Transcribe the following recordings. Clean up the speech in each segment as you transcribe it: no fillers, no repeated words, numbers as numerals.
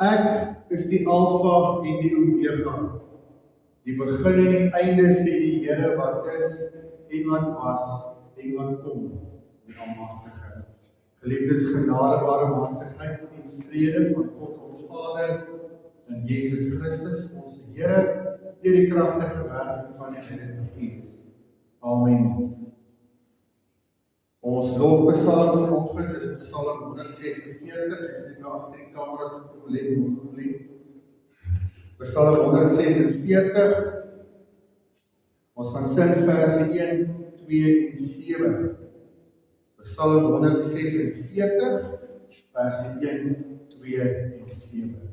Ek is die Alpha en die Omega, die begin en die einde, sê die Here wat is en wat was en wat kom, die Almagtige. Geliefdes, genade, barmhartigheid en vrede van God ons Vader en Jesus Christus, ons Here, deur die kragtige werking van die Heilige Gees. Amen. Ons lofpsalm vanoggend is Psalm 146, ek sê nou agter die kameras op let. Psalm 146, ons gaan sing verse 1, 2 en 7. Psalm 146, verse 1, 2 en 7.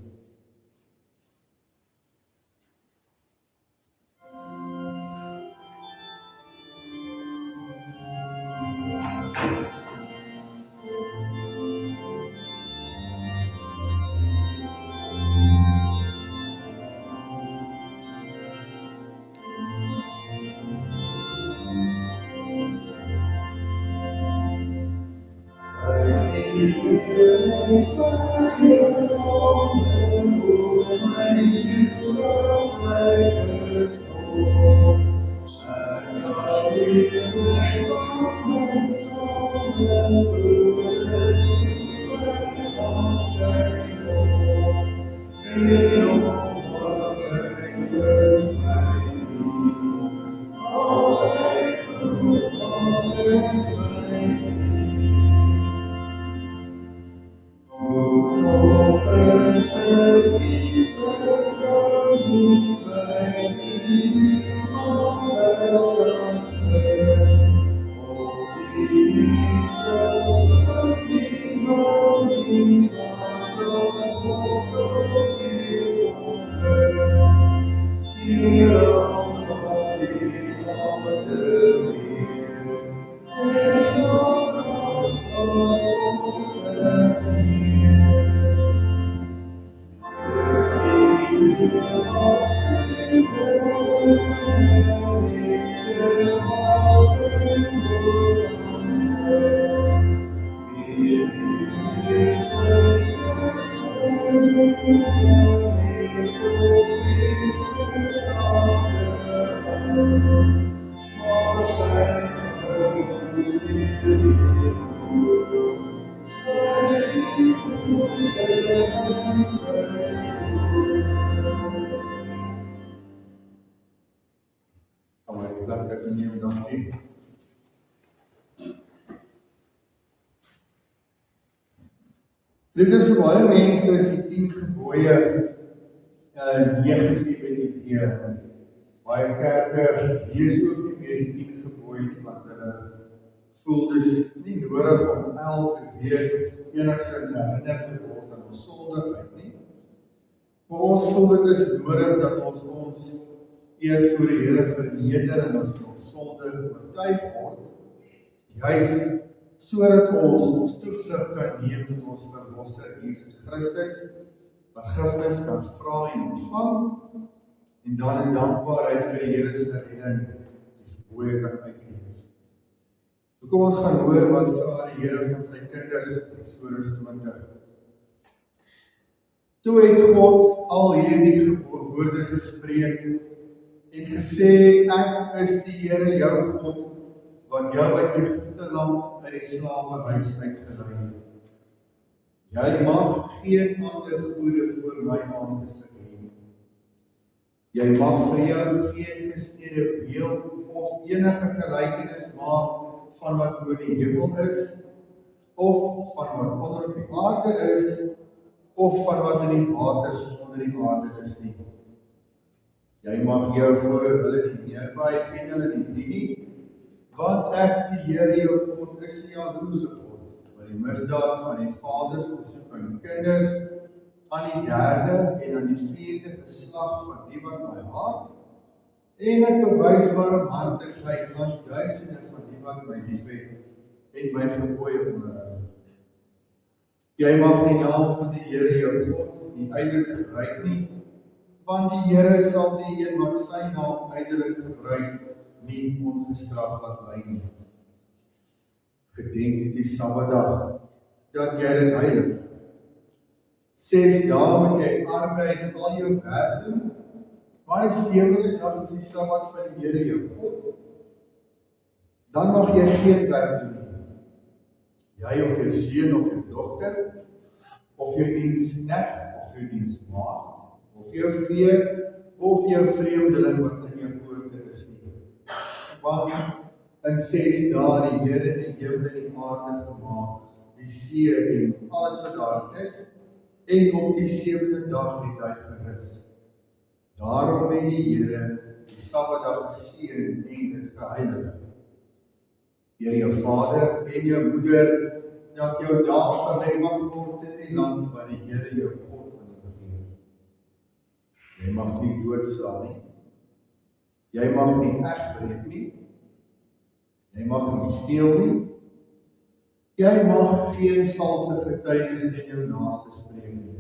Liefdes, vir baie mense is die 10 gebooie negatiewe idee. Baie kerke lees ook nie meer die 10 gebooie nie, want hulle voel dis nie nodig om elke week enigstens herinner te word aan ons sondigheid nie. Maar ons voel dit is nodig dat ons eers voor die Here verneder en ons sonde oortuig word, juis sodat ons toevlug kan neem tot ons Verlosser Jesus Christus, vergifnis kan vra en ontvang, en dan in dankbaarheid vir die Here se redding die gebooie kan uitleef. Kom ons gaan hoor wat vra die Here van sy kinders in Eksodus 20. Toe het God al hierdie woorde gespreek en gesê, ek is die Here jou God, wat jou uit Egipte land uit die slawehuis uitgelei het. Jy mag geen ander goede voor my aangesig hê nie. Jy mag vir jou geen gesnede beeld of enige gelykenis maak van wat bo die hemel is, of van wat onder op die aarde is, of van wat in die waters onder die aarde is nie. Jy mag jou voor hulle nie neerbuig en hulle nie dien nie, want ek, die Here jou God, is 'n jaloerse God, wat die misdaad van die vaders besoek aan die kinders, aan die 3de en aan die 4de geslag van die wat my haat, en ek bewys barmhartigheid aan duisende van die wat my liefhet en my gebooie onderhou. Jy mag die naam van die Here jou God nie ydelik gebruik nie, want die Here sal die een wat sy naam ydelik gebruik nie ongestraf laat bly nie. Gedenk die Sabbatdag, dat jy dit heilig. 6 dae moet jy arbeid en al jou werk doen, maar die 7de dag is die Sabbat van die Here jou God. Dan mag jy geen werk doen nie. Jy of jou seun of jou dogter, of jou diensknegt of jou diensmaagd, of jou vee, of jou vreemdeling wat in jou poorte is nie. Want in 6 dae die Here die hemel en die aarde gemaak, die see en alles wat daar is, en op die 7de dag het hy gerus. Daarom het die Here die Sabbatdag geseën en dit geheilig. Deur jou vader en jou moeder, dat jou dae verleng mag word in die land wat die Here jou God aan jou gee. Jy mag nie doodslaan nie. Jy mag nie egbreek nie. Jy mag nie steel nie. Jy mag geen valse getuienis teen jou naaste spreek nie.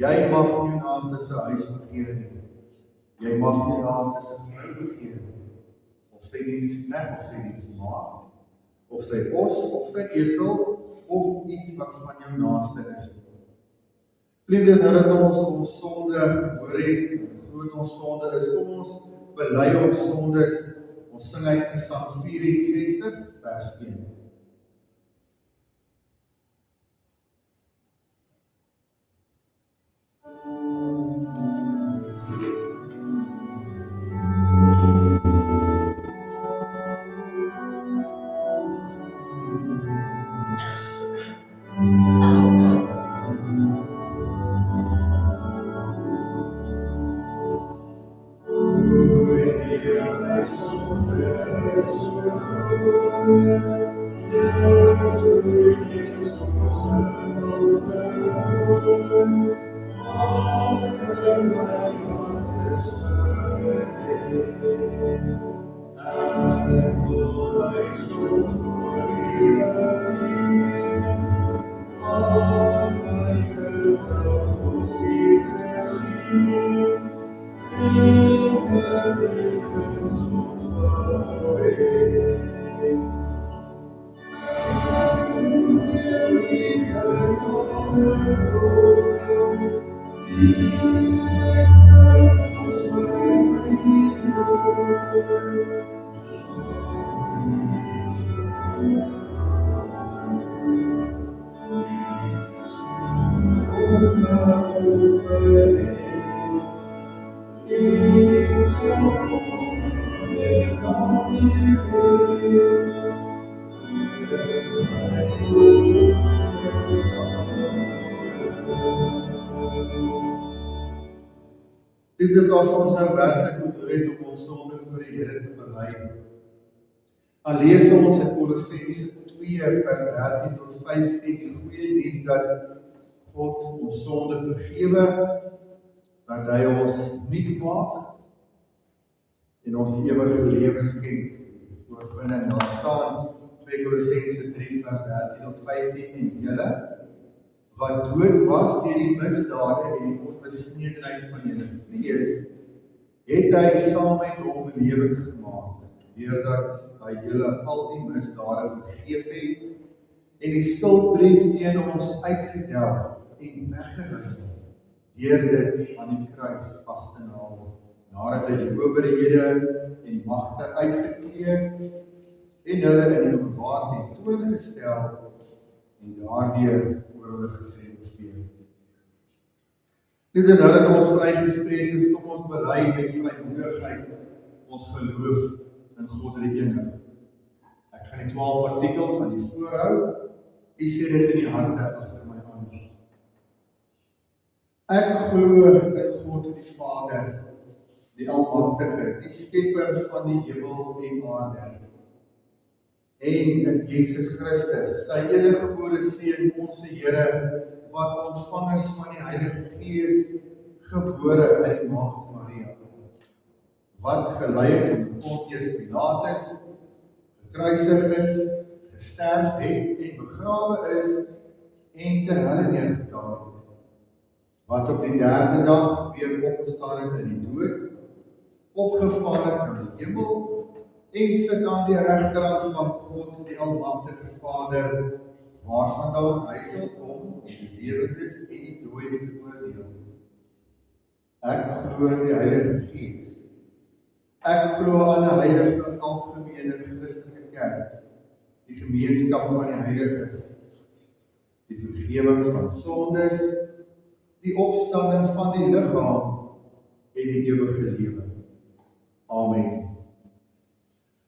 Jy mag nie jou naaste se huis begeer nie. Jy mag nie jou naaste se vrou begeer nie. Of sy diensknegt of sy diensmaagd, of sy os, of sy esel, of iets wat van jou naaste is. Liefdes, nou dat ons sonde gehoor het, hoe groot ons sonde is, kom ons bely ons sondes, ons sing uit Gesang 64, vers 1. Dit is as ons nou werklik bedoel het om ons sonde voor die Here te bely. Al lees ons in Kolossense 2 vers 13 tot 15 die goeie nuus dat God ons sonde vergewe, dat hy ons nuut maak en ons ewige lewe skenk. Oorwinning, daar staan 2 Kolossense 3 vers 13 tot 15 en julle wat dood was deur die misdade en die onbesnedenheid van julle vlees, het hy saam met hom lewend gemaak, deurdat hy julle al die misdade vergeef het en die skuldbrief teen ons uitgedelg en weggeruim, deur dit aan die kruis vas te naal, nadat hy die owerhede en magte uitgekeer en hulle in die openbaar tentoongestel en daardeur oor hulle getriomfeer. Dit is nou dat ons vrygespreek is, kom ons bely met vrymoedigheid ons geloof in God die enig. Ek gaan die 12 artikel van die voorhou, u sê dit in die harte agter my aan. Ek glo in God die Vader, die Almagtige, die skepper van die hemel en aarde, en in Jesus Christus, sy enige gebore seun, ons Here, wat ontvang is van die Heilige Gees, gebore uit die Maagd Maria, wat gelei het in Pontius Pilatus, gekruisig is, gesterf het en begrawe is, en ter helle neergedaal het, wat op die 3de dag weer opgestaan het uit die dood, opgevaar het na die hemel, en sit aan die regterhand van God, die Almagtige Vader, waarvandaan hy sal kom om die lewendes en die dooies te oordeel. Ek glo in die Heilige Gees. Ek glo aan 'n heilige algemene Christelike kerk, die gemeenskap van die heiliges, die vergifnis van sondes, die opstanding van die liggaam en die ewige lewe. Amen.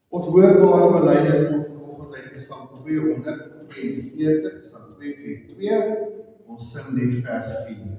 Ons hoorbare belydenis kom vanoggend uit Psalm 240, Psalm 242. Ons sing net vers 4.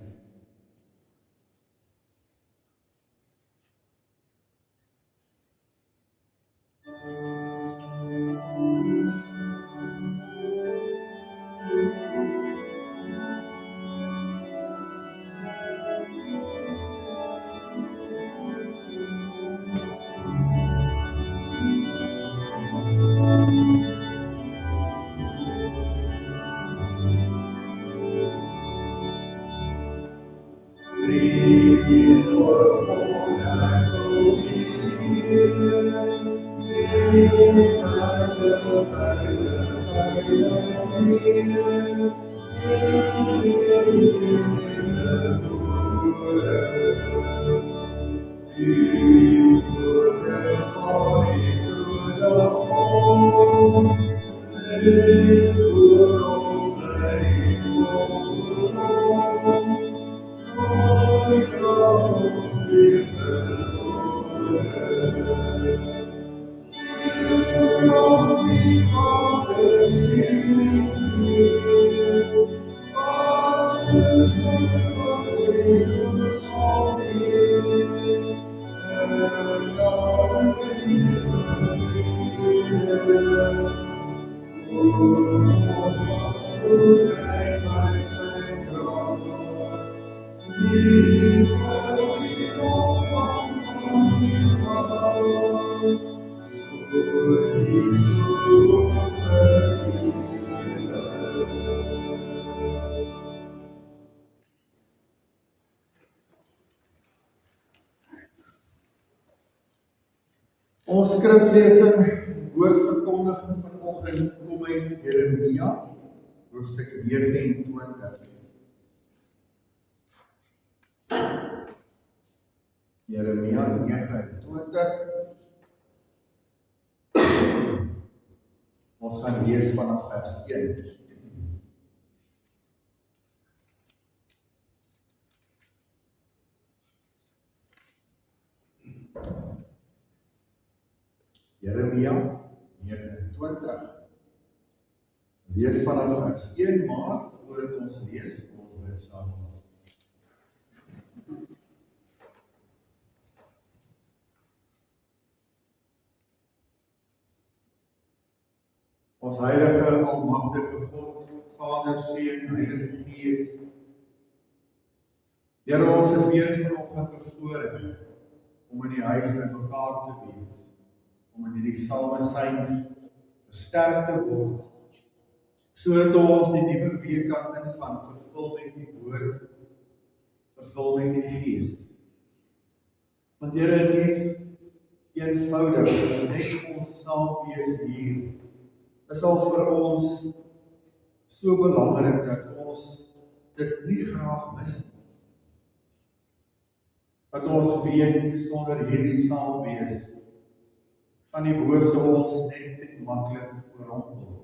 Ons skriflesing, woordverkondiging vanoggend kom uit Jeremia, hoofstuk 29. Jeremia 29. Ons gaan lees vanaf vers 1. Jeremia 29. Lees vanaf vers 1, maar voordat ons lees, ons bid saam. Ons heilige, almagtige God, Vader, Seun, Heilige Gees. Here, ons is weer vanoggend bevoorreg om in die huis met mekaar te wees, om in hierdie psalmesyn versterk te word, sodat ons die nuwe week kan ingaan, vervul met die woord, vervul met die Gees. Want Here, net eenvoudig, net ons saam wees hier, is al vir ons so belangrik dat ons dit nie graag mis nie. Dat ons weet, sonder hierdie saam wees, kan die bose ons net te maklik oorrompel.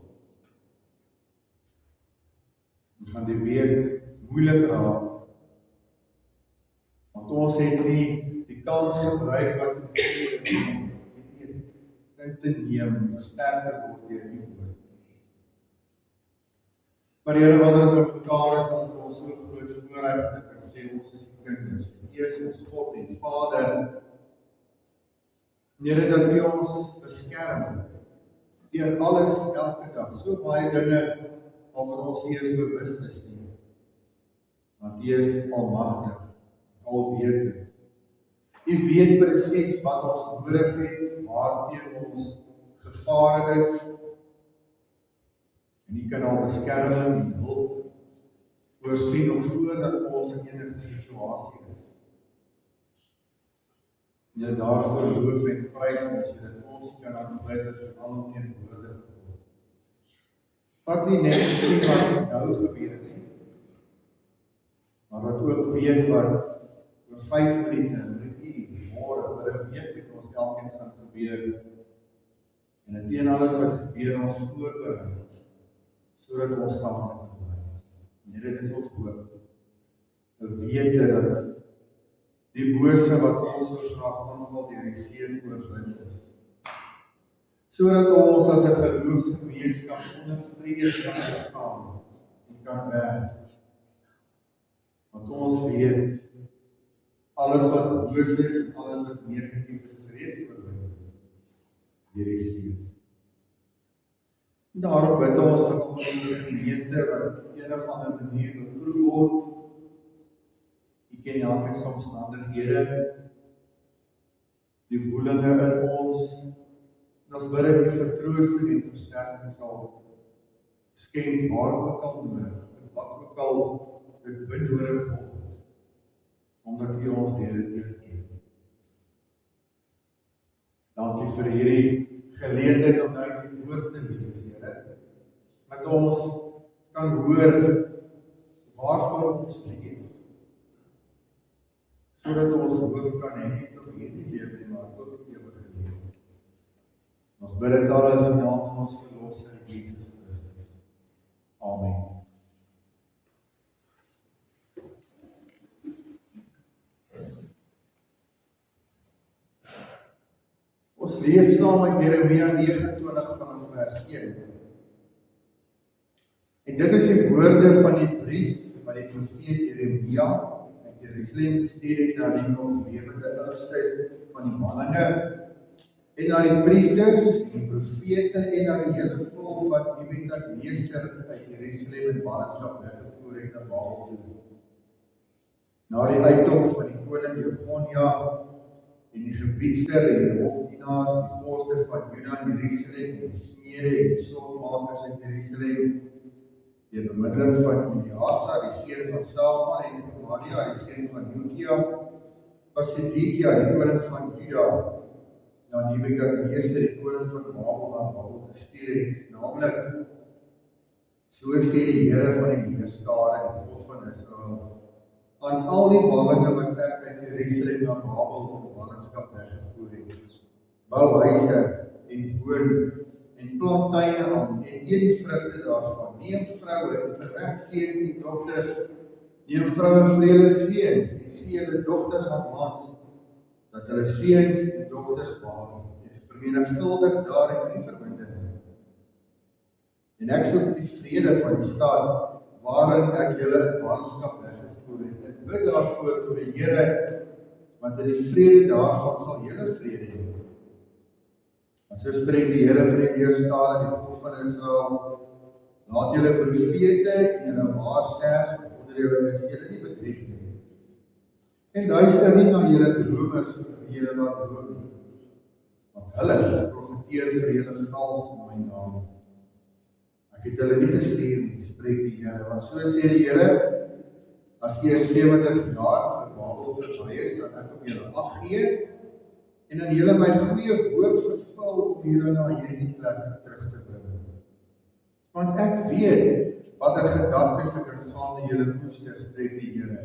Ons gaan die week moeilik raak, want ons het nie die kans gebruik wat gegee is om te eet, in te neem, versterker word deur die woord. Maar Here, wanneer ons by mekaar is, dan is ons so groot voorreg dat ek kan sê ons is die kinders. U is ons God en Vader. Here, dat U ons beskerm deur alles elke dag. So baie dinge waarvan ons nie eens bewus is nie. Want U is almagtig, alwetend. U weet presies wat ons nodig het, waarteen ons gevare is. En U kan al beskerming en hulp voorsien of voordat ons in enige situasie is. En daarvoor loof en prys ons, dat ons kan aanbid as alomteenwoordig word. wat nie net sien wat nou gebeur nie, maar wat ook weet wat oor 5 minute, oor 'n uur, môre, oor 'n week met ons elkeen gaan gebeur. En dit een alles wat gebeur ons voorberei, sodat ons staande kan bly. Nee, dit is ons hoop. 'n wete dat die bose wat ons so graag aanval deur die seën oorwin is. Sodat ons as 'n geloofsgemeenskap sonder vrees kan staan en kan werk. Want ons weet, alles wat boos is en alles wat negatief is reeds oorwin deur die seën. Daarom bid ons vir al die gemeente wat op een of ander manier beproef word. U ken elke se omstandighede, die woelinge in ons. Ons bid dat die vertroosting en versterking sal skenk waar ook al nodig, en wat ook al dit benodig word, omdat U ons deur dit ken. Dankie vir hierdie geleentheid om uit die woord te lees, Here. Dat ons kan hoor waarvoor ons leef. Sodat ons hoop kan hê nie op hierdie lewe, maar ook op ewige lewe. Ons bid dit alles in naam van ons Verlosser Jesus Christus. Amen. Ons lees saam met Jeremia 29 vanaf vers 1. En dit is die woorde van die brief wat die profeet Jeremia uit Jerusalem gestuur het na die nog lewende oudstes van die manninge, en na die priesters, die profete en na die hele volk wat Nebukadneser uit Jerusalem in ballingskap weggevoer het na Babel toe. Na die uittog van die koning Jegonia en die gebiedster en die hofdienaars, die vorste van Juda en Jerusalem, en die smede en die slotmakers in Jerusalem, die bemiddeling van Eleazar, die seun van Safan, en Gemaria, die seun van Hilkia, was Sedekia, die koning van Juda, na Nebukadneser, die koning van Babel gestuur het, naamlik, so sê die Here van die leerskare, die God van Israel, aan al die ballinge wat ek uit Jerusalem na Babel in ballingskap weggevoer het. Bou huise en woon en plant tuine aan en eet die vrugte daarvan. Neem vroue en verwek seuns en dogters. Neem vroue vir julle seuns en gee julle dogters aan mans, dat hulle seuns en dogters baar en vermenigvuldig daarin nie verminder nie. En ek soek die vrede van die stad waarin ek julle in ballingskap weggevoer het, en bid daarvoor tot die Here, want in die vrede daarvan sal julle vrede hê. Want so spreek die Here vir die leerskare, die God van Israel, laat julle profete en julle waarsêers wat onder julle is, julle nie bedrieg nie. En luister nie na julle drome vir wie julle laat droom nie, want hulle profeteer vir julle vals in my naam. Ek het hulle nie gestuur nie, spreek die Here, want so sê die Here, as jy 70 jaar vir Babel verby is, dat ek op julle ag gee, en dan julle my goeie woord vervul om julle na hierdie plek terug te bring. Want ek weet watter gedagtes ek aangaande julle koester, spreek die Here.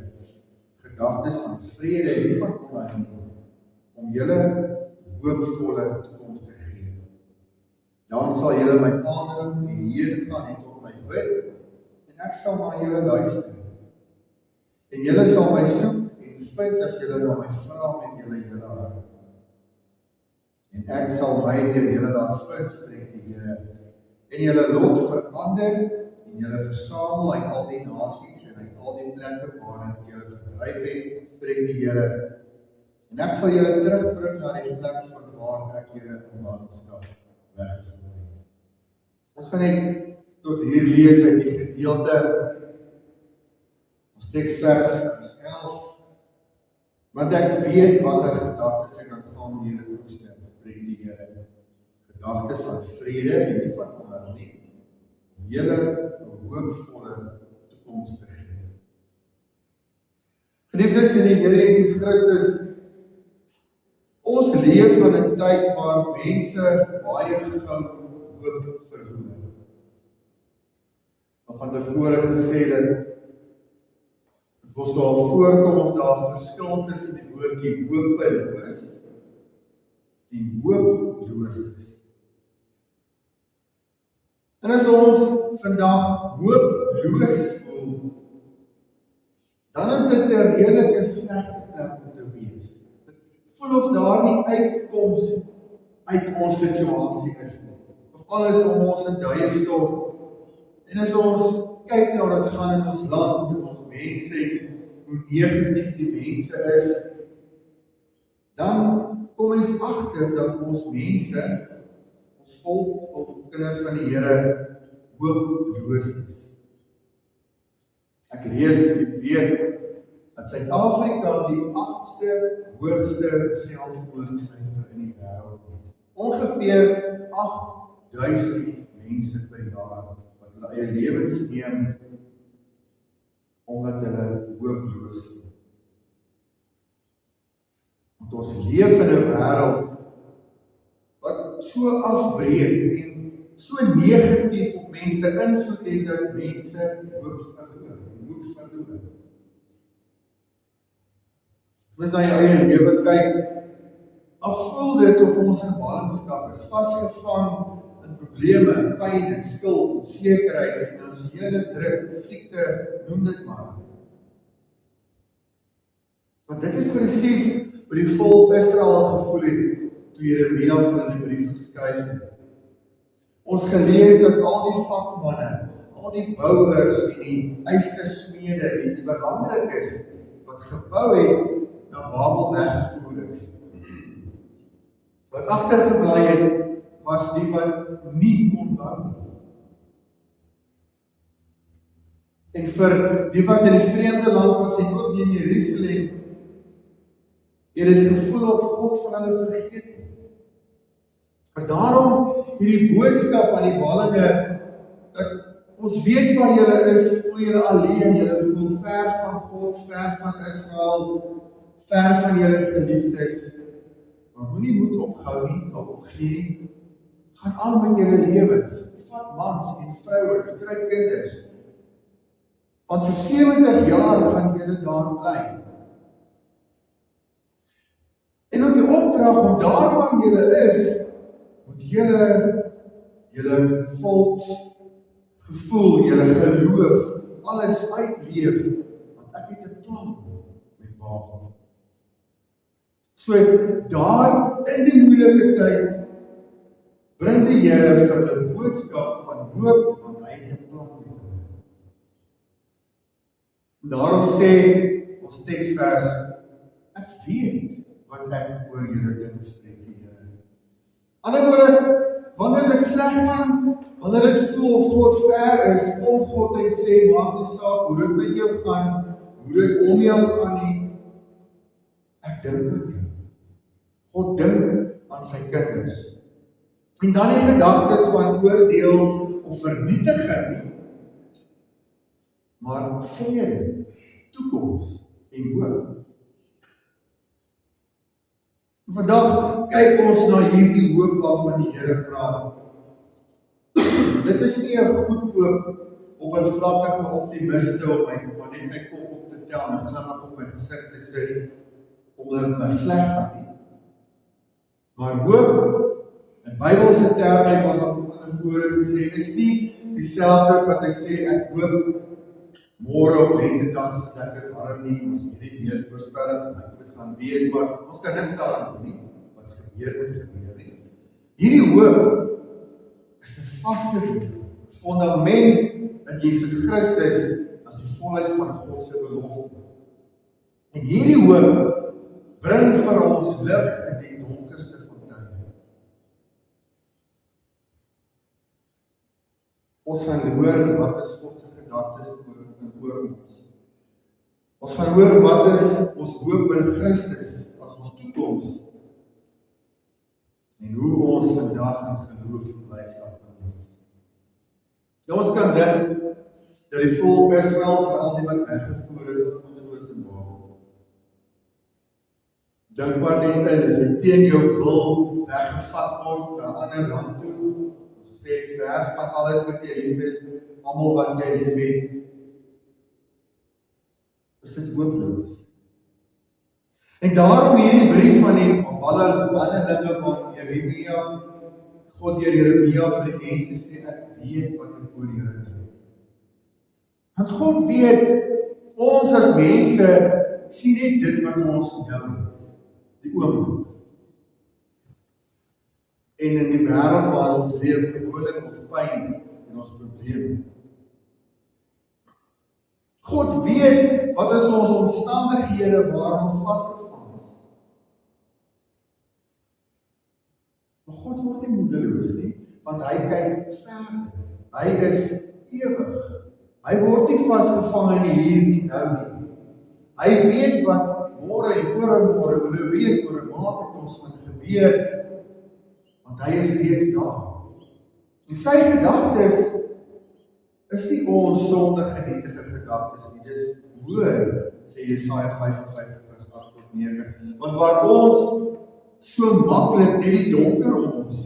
Gedagtes van vrede en nie van onheil nie, om julle hoopvolle toekoms te gee. Dan sal julle my aanroep en heen gaan en tot my bid, en ek sal na julle luister. En julle sal my soek en vind as julle na my vra met julle hele hart. En ek sal my deur julle laat vind, spreek die Here, en julle lot verander, en julle versamel uit al die nasies en uit al die plekke waarin ek julle verdryf het, spreek die Here. En ek sal julle terugbring na die plek van waar ek julle in ballingskap weggevoer het. Ons gaan net tot hier lees uit die gedeelte. Ons teksvers vers 11. Want ek weet watter gedagtes ek aangaande julle koester, spreek die Here. Gedagtes van vrede en nie van onheil nie, om julle 'n hoopvolle toekoms te gee. Geliefdes in die Here Jesus Christus, ons leef in 'n tyd waar mense baie gou hoop verloor. van tevore gesê dat ons daar voorkom of daar verskil tussen die woordjie hopeloos en hooploos is. En as ons vandag hooploos voel, dan is dit 'n redelike slegte plek om te wees. Dit voel of daar nie uitkoms uit ons situasie is nie. Of alles om ons in duie stort. En as ons kyk na wat gaan in ons land met ons mense, hoe negatief die mense is, dan kom ons agter dat ons mense, ons volk kinders van die Here, hooploos is. Ek lees die week dat Suid-Afrika die 8ste hoogste selfmoordsyfer in die wêreld het. Ongeveer 8000 mense per jaar wat hulle eie lewens neem omdat hulle hooploos is. Want ons leef in 'n wêreld wat so afbreek en so negatief op mense invloed het dat mense hoop verloor. As jy na jou eie lewe kyk, voel dit of ons in ballingskap is, vasgevang in probleme, pyn en skuld, onsekerheid, finansiële druk, siekte, noem dit maar. Want dit is presies wat die volk Israel gevoel het toe Jeremia van hulle brief geskryf het. Ons gelees dat al die vakmanne, al die bouers en die ystersmede, die belangrikes wat gebou het, na Babel weggevoer is. Wat agtergebly het, was die wat nie kon bou nie. En vir die wat in die vreemde land was en ook in Jerusalem, het dit gevoel of God van hulle vergeet het. Maar daarom hierdie boodskap aan die ballinge, dat ons weet waar julle is, voel julle alleen, julle voel ver van God, ver van Israel, ver van julle geliefdes. Maar moenie moed opgehou nie, opgee nie. Gaan aan met julle lewens. Vat mans en vrouens, kry kinders. Want vir 70 jaar gaan julle daar bly. En ook die opdrag om daar waar julle is, moet julle volksgevoel, julle geloof, alles uitleef, want ek het 'n plan met Babel. So daar in die moeilike tyd bring die Here vir hulle boodskap van hoop, want hy het 'n plan met hulle. Daarom sê ons teksvers, ek weet wat ek oor julle dink, spreek die Here. Ander woorde, wanneer dit sleg gaan, wanneer dit voel of God ver is, kom God en sê, maak nie saak hoe dit met jou gaan, hoe dit om jou gaan nie, ek dink aan jou. God dink aan sy kinders. En dan die gedagtes van oordeel of vernietiging nie, maar vrede, toekoms en hoop. Vandag kyk ons na hierdie hoop waarvan die Here praat. Dit is nie 'n goedkoop oppervlakkige optimiste om net my kop op te tel en glimlag op my gesig te sit omdat dit my sleg gaan nie. Maar hoop, in Bybelse terme het ons al van tevore gesê, is nie dieselfde wat ek sê, ek hoop môre op lentedag is dit lekker warm nie, ons hierdie weervoorspellings en ek moet gaan wees, maar ons kan niks daaraan doen nie, wat gebeur nie. Hierdie hoop is 'n vaste lewe, fundament in Jesus Christus as die volheid van God se belofte. En hierdie hoop bring vir ons lig in die donkerste van tye. Ons gaan hoor wat is God se gedagtes oor ons. Ons gaan hoor wat is ons hoop in Christus as ons toekoms en hoe ons vandag in geloof en blydskap kan leef. Ja, ons kan dink dat die volk Israel vir al die wat weggevoer is as goddeloos in Babel. Dink maar net in, as jy teen jou wil weggevat word na 'n ander land toe, ons gesê het reg van alles wat jy lief is, almal wat jy lief het, is dit hopeloos. En daarom hierdie brief van die bannelinge van Jeremia, God deur Jeremia vir die mense sê, ek weet wat ek oor julle dink. Want God weet, ons as mense sien net dit wat ons nou het, die oomblik. En in die wêreld waar ons leef, gewoonlik ons pyn en ons probleme. God weet wat is ons omstandighede waar ons vasgevang is. Maar God word nie moedeloos nie, want hy kyk verder. Hy is ewig. Hy word nie vasgevang in die hier en nou nie. Hy weet wat môre en oor 'n week, oor 'n maand met ons gaan gebeur, want hy is reeds daar. En sy gedagtes is nie ons sondige nietige gedagtes nie. Dis hoër, sê Jesaja 55 vers 8 tot 9. Want waar ons so maklik net die donker om ons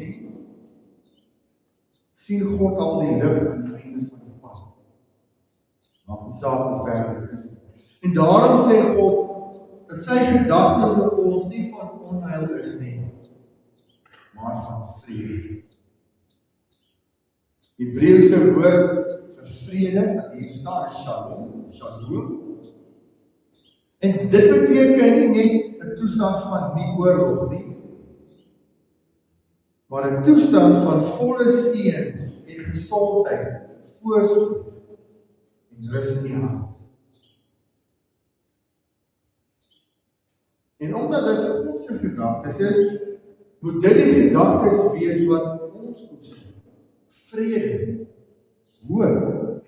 sien God al die lig aan die einde van die pad. Maak nie saak hoe ver dit is. En daarom sê God dat sy gedagtes oor ons nie van onheil is nie, maar van vrede. Die Hebreëse woord vir vrede, wat hier staan, is shalom. En dit beteken nie net 'n toestand van nie oorlog nie, maar 'n toestand van volle seën en gesondheid, voorspoed en rus in die hart. En omdat dit God se gedagtes is, moet dit die gedagtes wees wat ons koester. Vrede, hoop.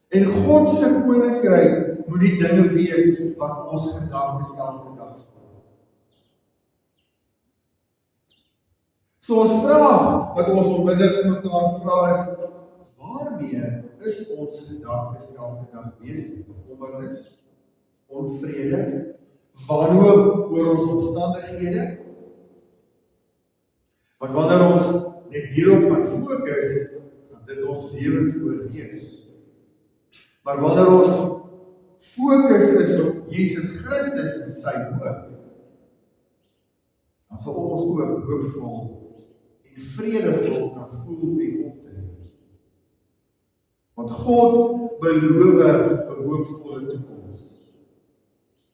En God se koninkryk moet die dinge wees wat ons gedagtes elke dag vorm. So ons vraag wat ons onmiddellik vir mekaar vra is, waarmee is ons gedagtes elke dag besig? Kommernis, onvrede, wanhoop oor ons omstandighede? Want wanneer ons net hierop gaan fokus, gaan dit ons lewens oorheers. Maar wanneer ons fokus is op Jesus Christus en sy hoop, dan sal ons ook hoopvol en vredevol kan voel en optree. Want God beloof 'n hoopvolle toekoms.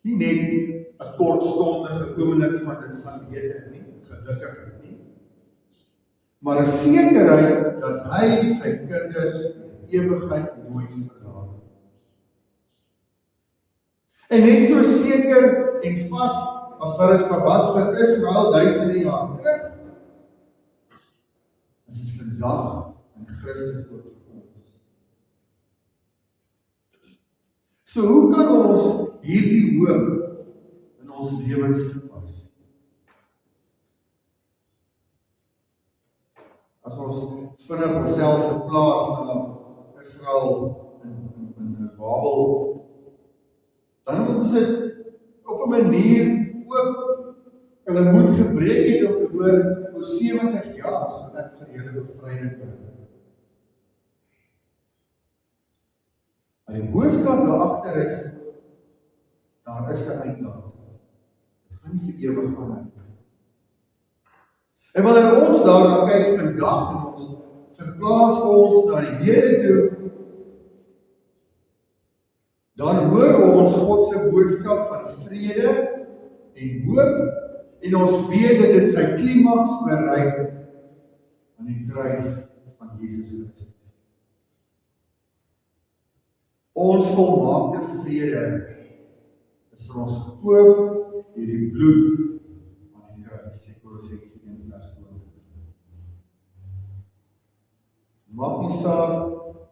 Nie net 'n kortstondige oomblik van dit gaan beter nie, gelukkig nie, maar 'n sekerheid dat hy sy kinders in ewigheid nooit verlaat. En net so seker en vas as wat dit was vir Israel duisende jaar terug, is dit vandag in Christus ook vir ons. So hoe kan ons hierdie hoop in ons lewens toepas? As ons vinnig onsself verplaas na Israel in Babel, dan moet ons dit op 'n manier ook hulle moed gebreek het om te hoor oor 70 jaar sodat vir julle bevryding bring. Maar die boodskap daar agter is, daar is 'n uitdatum. Dit gaan nie vir ewig aanhou nie. En wanneer ons daarna kyk vandag en ons verplaas ons na die Here toe, dan hoor ons God se boodskap van vrede en hoop, en ons weet dat dit sy klimaks bereik aan die kruis van Jesus Christus. Ons volmaakte vrede is vir ons gekoop deur die bloed aan die kruis, sê Kolossense 1 vers 20. Maak nie saak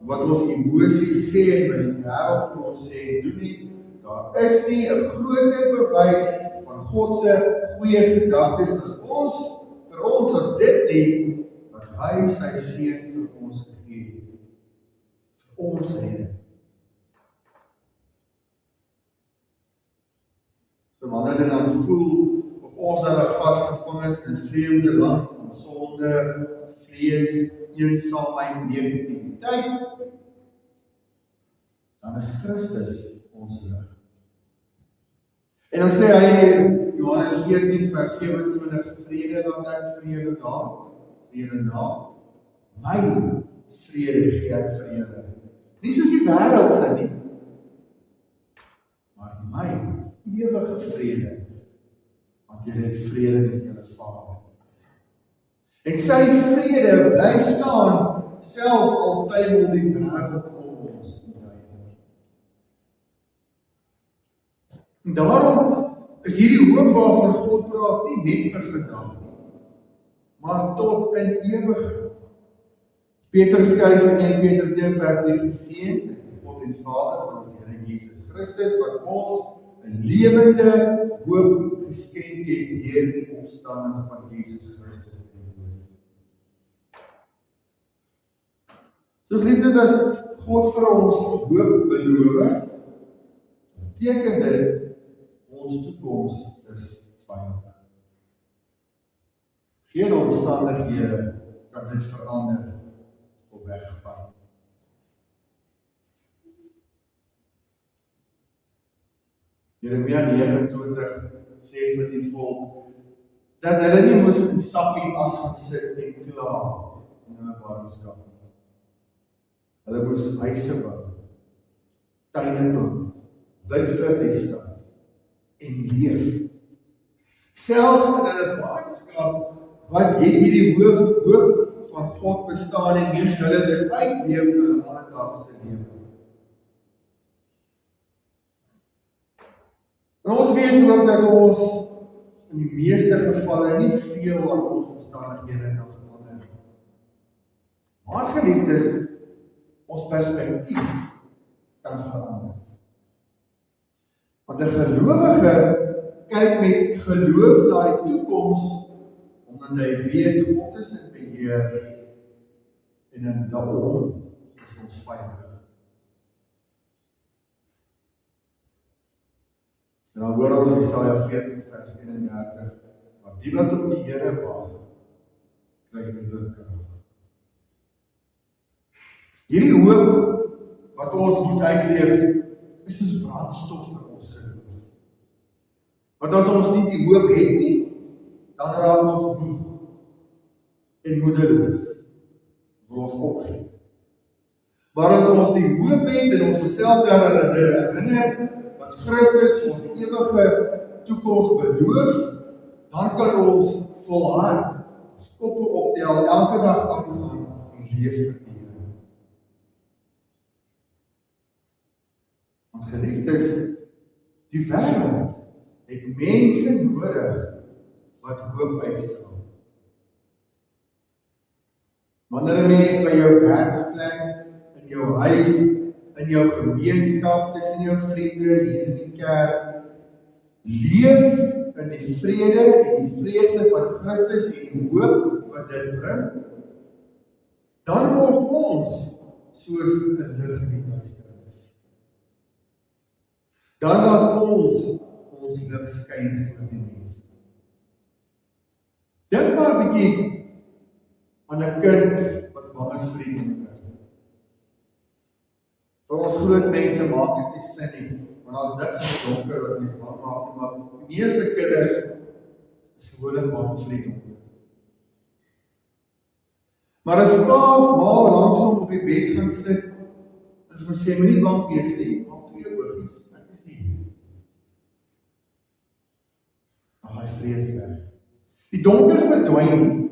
wat ons emosies sê en wat die wêreld vir ons sê en doen nie, daar is nie 'n groter bewys van God se goeie gedagtes as vir ons as dit nie, dat hy sy seun vir ons gegee het, vir ons redding. So wanneer dit dan voel of ons daar vasgevang is in 'n vreemde land van sonde, vrees, eensaamheid, negativiteit, dan is Christus ons lig. En dan sê hy, Johannes 14 vers 27, vrede laat ek vrede na, my vrede gee ek vir julle. Nie soos die wêreld se nie, maar my ewige vrede, want julle het vrede met julle Vader. En sy vrede bly staan, selfs al tuimel die wêreld om ons omheen. En daarom is hierdie hoop waarvan God praat nie net vir vandag nie, maar tot in ewigheid. Petrus skryf in 1 Petrus 1 vers 3, geseënd is die God en Vader van ons Here Jesus Christus, wat ons 'n lewende hoop geskenk het deur die opstanding van Jesus Christus uit die dood. Soos liefdes, as God vir ons hoop beloof, beteken dit ons toekoms is veilig. Geen omstandighede kan dit verander of wegvat. Jeremia 29 sê vir die volk, dat hulle nie moes in sappie as gaan sit en kla in hulle ballingskap nie. Hulle moes huise bou, tuine plant, bid vir die stad en leef. Selfs in hulle ballingskap, wat het hierdie hoop van God bestaan en moes hulle dit uitleef in hulle alledaagse lewe. En ons weet ook dat ons in die meeste gevalle nie veel aan ons omstandighede kan verander nie. Maar geliefdes, ons perspektief kan verander. Want 'n gelowige kyk met geloof na die toekoms, omdat hy weet God is in beheer en in daarom is ons veilig. En dan hoor ons Jesaja 14 vers 31, maar die wat op die Here wag, kry nuwe krag. Hierdie hoop wat ons moet uitleef, is soos brandstof vir ons geloof. Want as ons nie die hoop het nie, dan raak ons moeg en moedeloos, wil ons opgee. Maar as ons die hoop het en ons onsself daaraan herinner, wat Christus ons ewige toekoms beloof, dan kan ons volhard, ons koppe optel, elke dag aangaan en leef vir die Here. Want geliefdes, die wêreld het mense nodig wat hoop uitstraal. Wanneer 'n mens by jou werksplek, in jou huis, in jou gemeenskap, tussen jou vriende, hier in die kerk, leef in die vrede en die vreugde van Christus en die hoop wat dit bring, dan word ons soos 'n lig in die duisternis. Dan laat ons lig skyn vir die mense. Dink maar 'n bietjie aan 'n kind wat bang is vir die donker. Vir ons groot mense maak dit nie sin nie, want as niks in die donker wat mens bang maak nie, maar die meeste kinders is gewoonlik bang vir die donker. Maar as pa of ma langsom op die bed gaan sit, en sy sê, moenie bang wees nie, maak 2 oogies, ek is hier. Dan gaan hy vrees weg. Die donker verdwyn nie,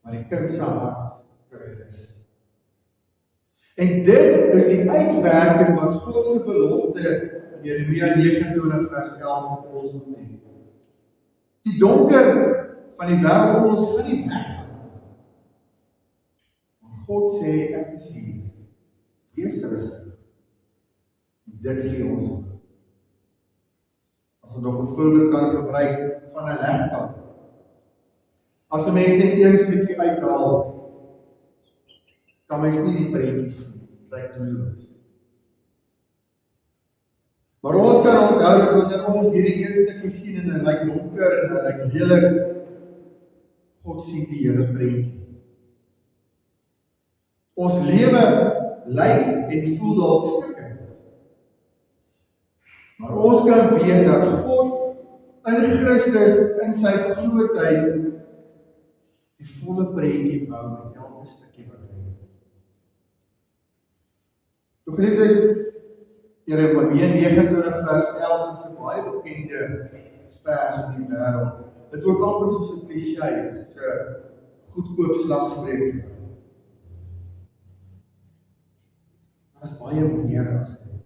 maar die kind se hart kry rus. En dit is die uitwerking wat God se belofte in Jeremia 29 vers 11 op ons moet hê. Die donker van die wêreld om ons gaan nie weggaan. Maar God sê, ek is hier. Wees rustig. Dit gee ons hoop. As ons nog 'n voorbeeld kan gebruik van 'n legkamp. As 'n mens net een stukkie uithaal, kan mens nie die prentjies sien. Dit lyk doelloos. Maar ons kan onthou dat wanneer ons hierdie een stukkie sien en dit lyk donker en dit lyk lelik, God sien die hele prentjie. Ons lewe lyk en voel dalk stikkend. Maar ons kan weet dat God in Christus, in sy grootheid, die volle prentjie bou met elke stukkie wat hy het. Toe geliefdes, Jeremia 29 vers 11 is 'n baie bekende vers in die wêreld. Dit word amper soos 'n kliseë, soos 'n goedkoop slagspreuk. Maar dit is baie meer as dit.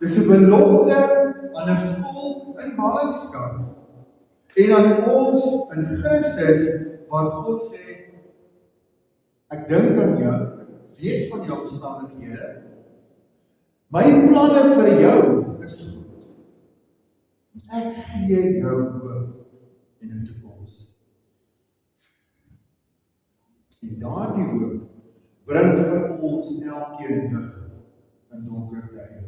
Dis 'n belofte aan 'n volk in ballingskap en aan ons in Christus, waar God sê, ek dink aan jou, ek weet van jou omstandighede, my planne vir jou is goed. Ek gee jou hoop en 'n toekoms. En daardie hoop bring vir ons elkeen lig in donker tye.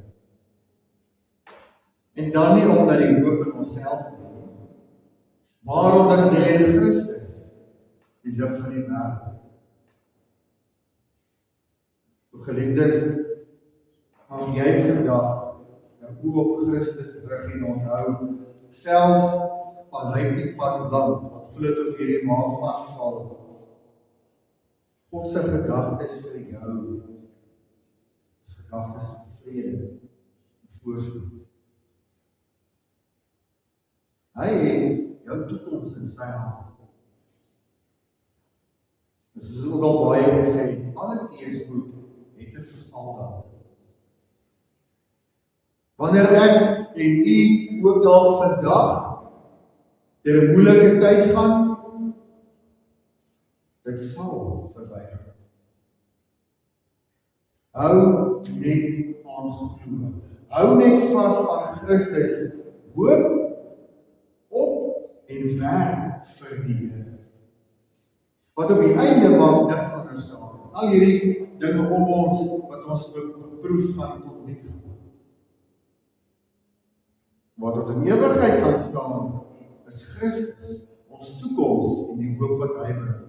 En dan nie omdat die hoop in onsself lê nie, maar omdat lê in Christus, die lig van die wêreld. O geliefdes, mag jy vandag jou oë op Christus rig en onthou, selfs al lyk die pad lank, al voel dit of hierdie maag vasval, God se gedagtes vir jou is gedagtes van vrede en voorspoed. Hy het jou toekoms in sy hand. Soos ook al baie gesê het, alle teëspoed het 'n vervaldatum. Wanneer ek en u ook dalk vandag deur 'n moeilike tyd gaan, dit sal verbygaan. Hou net aan glo. Hou net vas aan Christus. Hoop op en werk vir die Here. Wat op die einde maak niks anders saak. Al hierdie dinge om ons wat ons beproef gaan tot niet gaan. Wat tot in ewigheid gaan staan, is Christus, ons toekoms en die hoop wat hy bring.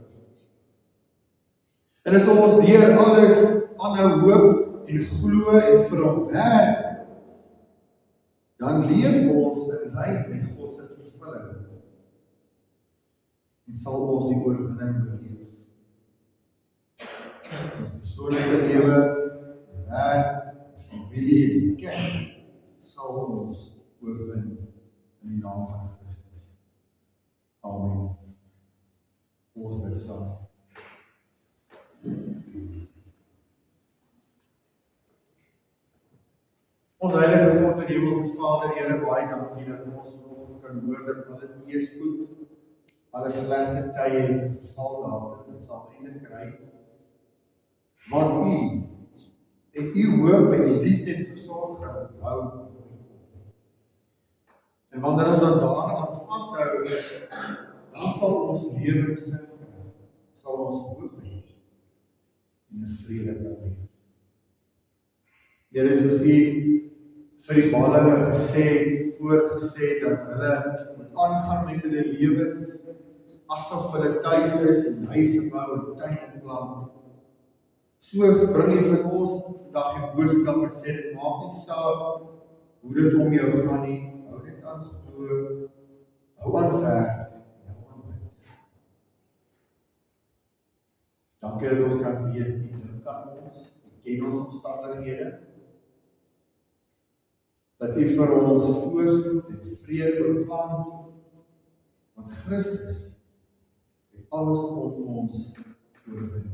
En as ons deur alles aanhou hoop en glo en vir hom werk, dan leef ons in lyn met God se vervulling en sal ons die oorwinning beleef. Ons persoonlike lewe, werk, familie en die kerk sal ons oorwin in die naam van Christus. Amen. Ons bid saam. Ons heilige God en Hemelse Vader, Here, baie dankie dat ons vanoggend kan hoor dat alle teëspoed, alle slegte tye het 'n vervaldatum, dit sal einde kry. Want U en U hoop en die liefde en versorging hou. En wanneer ons dan daaraan vashou, dan sal ons lewens sin kry, sal ons hoop hê en 'n vrede kan hê. Here, soos U vir die ballinge gesê het, voorgesê dat hulle moet aangaan met hulle lewens, asof hulle tuis is en huise bou en tuine plant. So bring U vir ons vandag die boodskap en sê dit maak nie saak hoe dit om jou gaan nie, hou net aan glo, hou aan werk en hou aan bid. Dankie dat ons kan weet, U dink aan ons, U ken ons omstandighede, dat U vir ons voorspoed en vrede beplan, want Christus het alles om ons oorwin.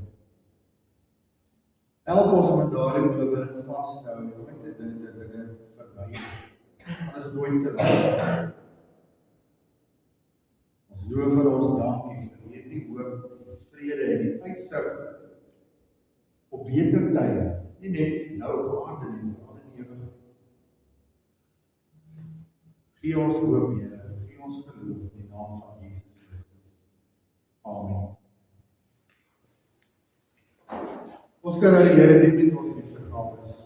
Help ons om in daardie oorwinning vas te hou en nooit te dink dat dit verby is. Alles nooit te laat. Ons loof en ons dankie vir hierdie hoop, die vrede en die uitsig op beter tye, nie net nou op aarde nie, maar al in ewigheid. Gee ons hoop, Here, gee ons geloof in die naam van Jesus Christus. Amen. Ons kan nou die Here dien met ons liefdegawes.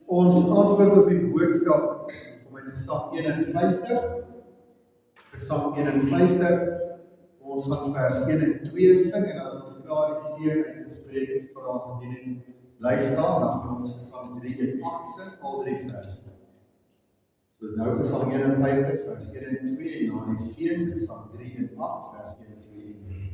Ons antwoord op die boodskap kom uit Gesang 51. Gesang 51. Ons gaan vers 1 en 2 sing en as ons klaar die seën uitgespreek het, vra ons dat jy net bly staan, dan gaan ons Gesang 3 en 8 sing, al 3 verse. So nou Gesang 51 vers 1 en 2 en na die seën Gesang 3 en 8 vers 1 en 2 en 3.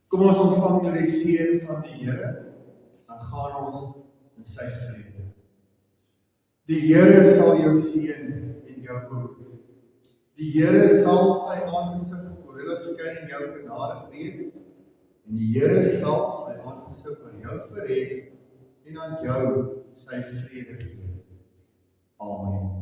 Kom ons ontvang nou die seën van die Here, dan gaan ons in sy vrede. Die Here sal jou seën en jou behoed. Die Here sal sy aangesig oor jou skyn en jou genadig wees, en die Here sal sy aangesig oor jou verhef en aan jou sy vrede gee. Amen.